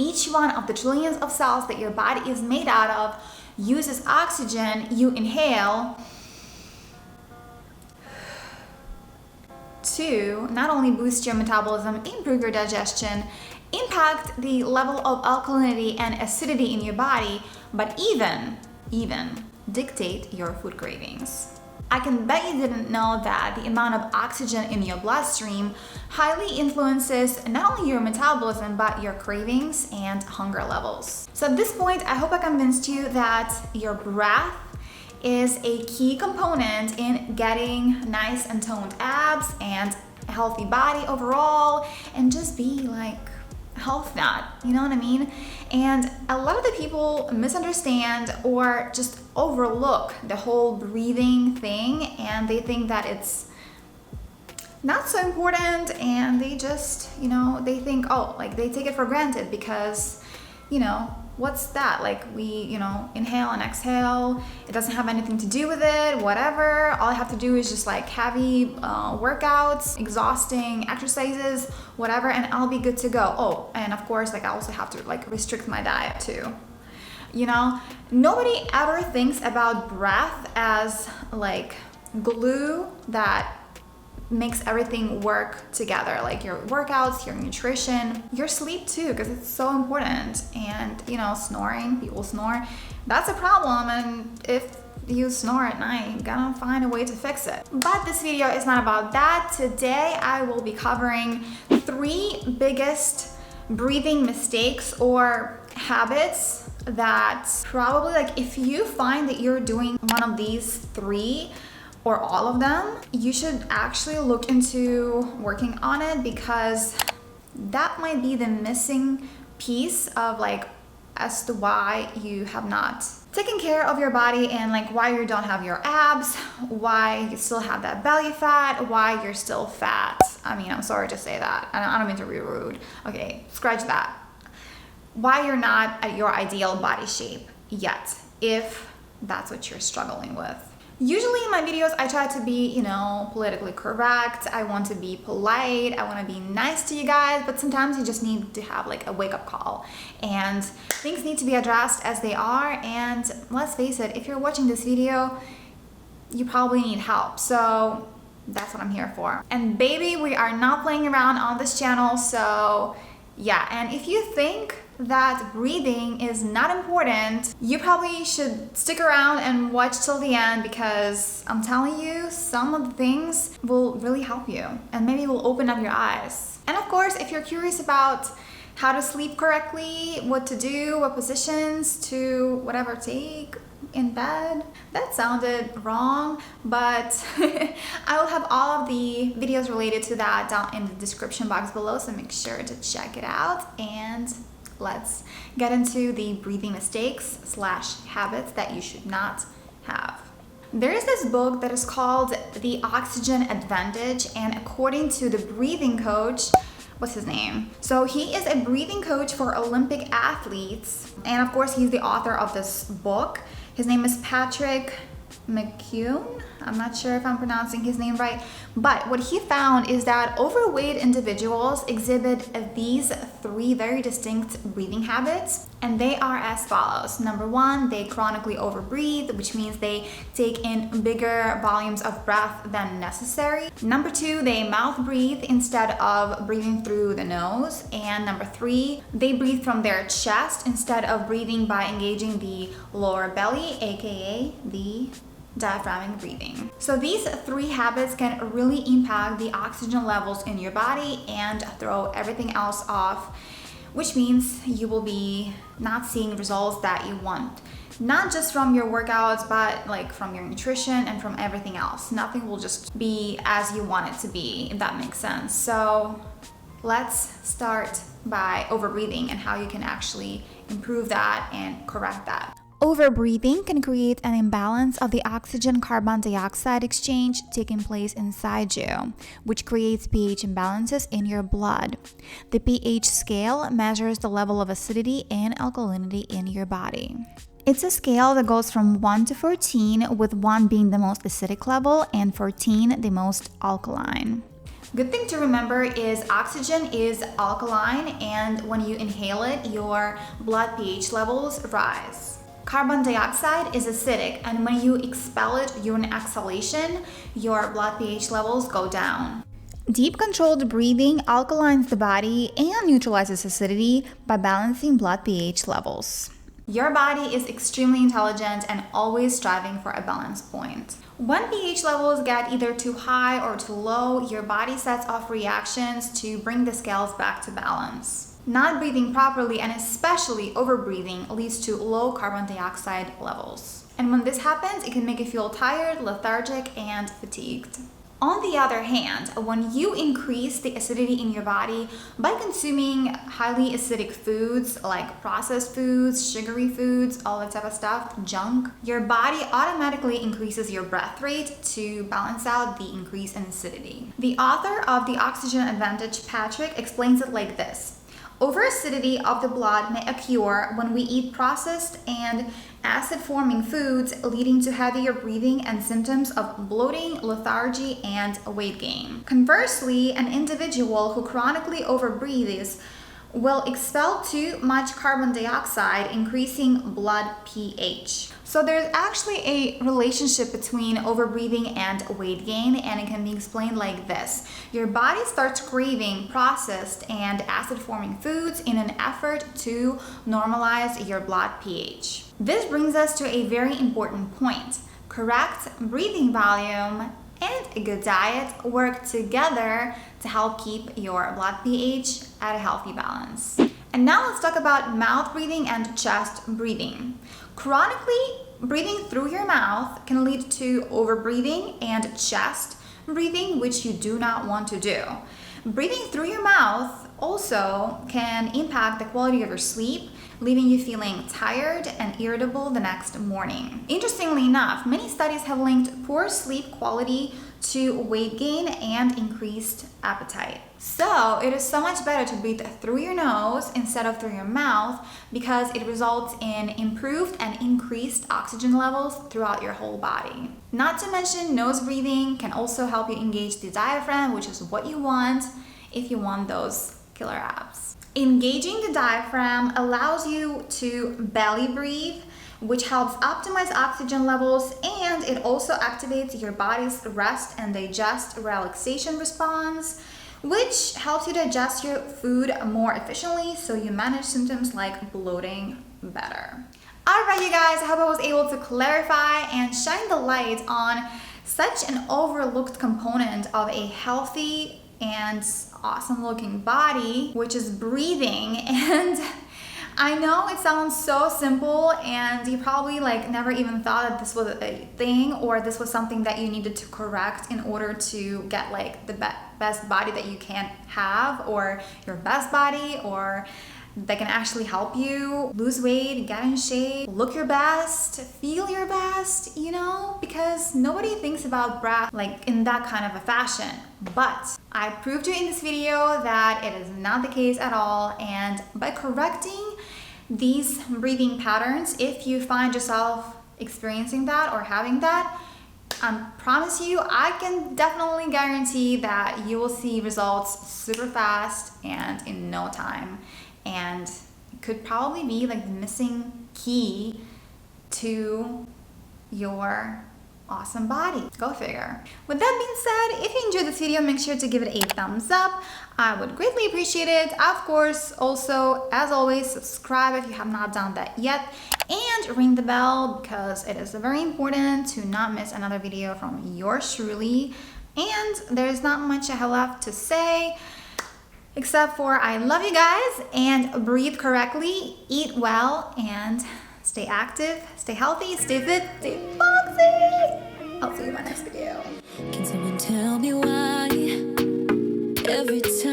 Each one of the trillions of cells that your body is made out of uses oxygen. You inhale to not only boost your metabolism, improve your digestion, impact the level of alkalinity and acidity in your body, but even dictate your food cravings. I can bet you didn't know that the amount of oxygen in your bloodstream highly influences not only your metabolism, but your cravings and hunger levels. So at this point, I hope I convinced you that your breath is a key component in getting nice and toned abs and a healthy body overall, and just be like health nut, you know what I mean? And a lot of the people misunderstand or just overlook the whole breathing thing, and they think that it's not so important, and they just, they think, oh, like they take it for granted because, what's that? Like we, inhale and exhale. It doesn't have anything to do with it, whatever. All I have to do is just like heavy workouts, exhausting exercises, whatever, and I'll be good to go. Oh, and of course, like I also have to like restrict my diet too. Nobody ever thinks about breath as like glue that makes everything work together, like your workouts, your nutrition, your sleep too, because it's so important. And snoring, people snore, that's a problem, and if you snore at night, you gotta find a way to fix it. But this video is not about that. Today I will be covering 3 biggest breathing mistakes or habits that probably, like, if you find that you're doing one of these 3 or all of them, you should actually look into working on it, because that might be the missing piece of like as to why you have not taken care of your body, and like why you don't have your abs, why you still have that belly fat, why you're still fat. I mean, I'm sorry to say that, and I don't mean to be rude. Okay, scratch that. Why you're not at your ideal body shape yet, if that's what you're struggling with. Usually in my videos, I try to be, politically correct. I want to be polite. I want to be nice to you guys, but sometimes you just need to have like a wake-up call, and things need to be addressed as they are. And let's face it, if you're watching this video, you probably need help. So that's what I'm here for. And baby, we are not playing around on this channel. So yeah, and if you think that breathing is not important, you probably should stick around and watch till the end, because I'm telling you, some of the things will really help you and maybe will open up your eyes. And of course, if you're curious about how to sleep correctly, what to do, what positions to whatever take in bed, that sounded wrong, but I will have all of the videos related to that down in the description box below, so make sure to check it out. And let's get into the breathing mistakes / habits that you should not have. There is this book that is called The Oxygen Advantage, and according to the breathing coach, what's his name? So he is a breathing coach for Olympic athletes, and of course he's the author of this book. His name is Patrick McCune. I'm not sure if I'm pronouncing his name right, but what he found is that overweight individuals exhibit these 3 very distinct breathing habits, and they are as follows. Number 1, they chronically overbreathe, which means they take in bigger volumes of breath than necessary. Number 2, they mouth breathe instead of breathing through the nose. And number 3, they breathe from their chest instead of breathing by engaging the lower belly, aka the diaphragmatic breathing. So these 3 habits can really impact the oxygen levels in your body and throw everything else off, which means you will be not seeing results that you want. Not just from your workouts, but like from your nutrition and from everything else. Nothing will just be as you want it to be, if that makes sense. So let's start by overbreathing and how you can actually improve that and correct that. Overbreathing can create an imbalance of the oxygen-carbon dioxide exchange taking place inside you, which creates pH imbalances in your blood. The pH scale measures the level of acidity and alkalinity in your body. It's a scale that goes from 1 to 14, with 1 being the most acidic level and 14 the most alkaline. Good thing to remember is oxygen is alkaline, and when you inhale it, your blood pH levels rise. Carbon dioxide is acidic, and when you expel it during exhalation, your blood pH levels go down. Deep controlled breathing alkalines the body and neutralizes acidity by balancing blood pH levels. Your body is extremely intelligent and always striving for a balance point. When pH levels get either too high or too low, your body sets off reactions to bring the scales back to balance. Not breathing properly and especially overbreathing leads to low carbon dioxide levels. And when this happens, it can make you feel tired, lethargic, and fatigued. On the other hand, when you increase the acidity in your body by consuming highly acidic foods like processed foods, sugary foods, all that type of stuff, junk, your body automatically increases your breath rate to balance out the increase in acidity. The author of The Oxygen Advantage, Patrick, explains it like this. Overacidity of the blood may occur when we eat processed and acid-forming foods, leading to heavier breathing and symptoms of bloating, lethargy, and weight gain. Conversely, an individual who chronically overbreathes will expel too much carbon dioxide, increasing blood pH. So there's actually a relationship between overbreathing and weight gain, and it can be explained like this. Your body starts craving processed and acid-forming foods in an effort to normalize your blood pH. This brings us to a very important point. Correct breathing volume and a good diet work together to help keep your blood pH at a healthy balance. And now let's talk about mouth breathing and chest breathing. Chronically breathing through your mouth can lead to overbreathing and chest breathing, which you do not want to do. Breathing through your mouth also can impact the quality of your sleep, leaving you feeling tired and irritable the next morning. Interestingly enough, many studies have linked poor sleep quality to weight gain and increased appetite. So it is so much better to breathe through your nose instead of through your mouth because it results in improved and increased oxygen levels throughout your whole body. Not to mention, nose breathing can also help you engage the diaphragm, which is what you want if you want those killer abs. Engaging the diaphragm allows you to belly breathe, which helps optimize oxygen levels, and it also activates your body's rest and digest relaxation response, which helps you digest your food more efficiently so you manage symptoms like bloating better. Alright you guys, I hope I was able to clarify and shine the light on such an overlooked component of a healthy and awesome looking body, which is breathing. And I know it sounds so simple and you probably never even thought that this was a thing or this was something that you needed to correct in order to get the best body that you can have, or your best body, or that can actually help you lose weight, get in shape, look your best, feel your best, because nobody thinks about breath in that kind of a fashion. But I proved to you in this video that it is not the case at all, and by correcting these breathing patterns, if you find yourself experiencing that or having that, I promise you, I can definitely guarantee that you will see results super fast and in no time. And it could probably be the missing key to your awesome body. Go figure. With that being said, if you enjoyed this video, make sure to give it a thumbs up. I would greatly appreciate it. Of course, also, as always, subscribe if you have not done that yet, and ring the bell because it is very important to not miss another video from yours truly. And there's not much I have left to say, except for I love you guys, and breathe correctly, eat well, and stay active, stay healthy, stay fit, stay foxy. I'll see you in my next video. Can someone tell me why every time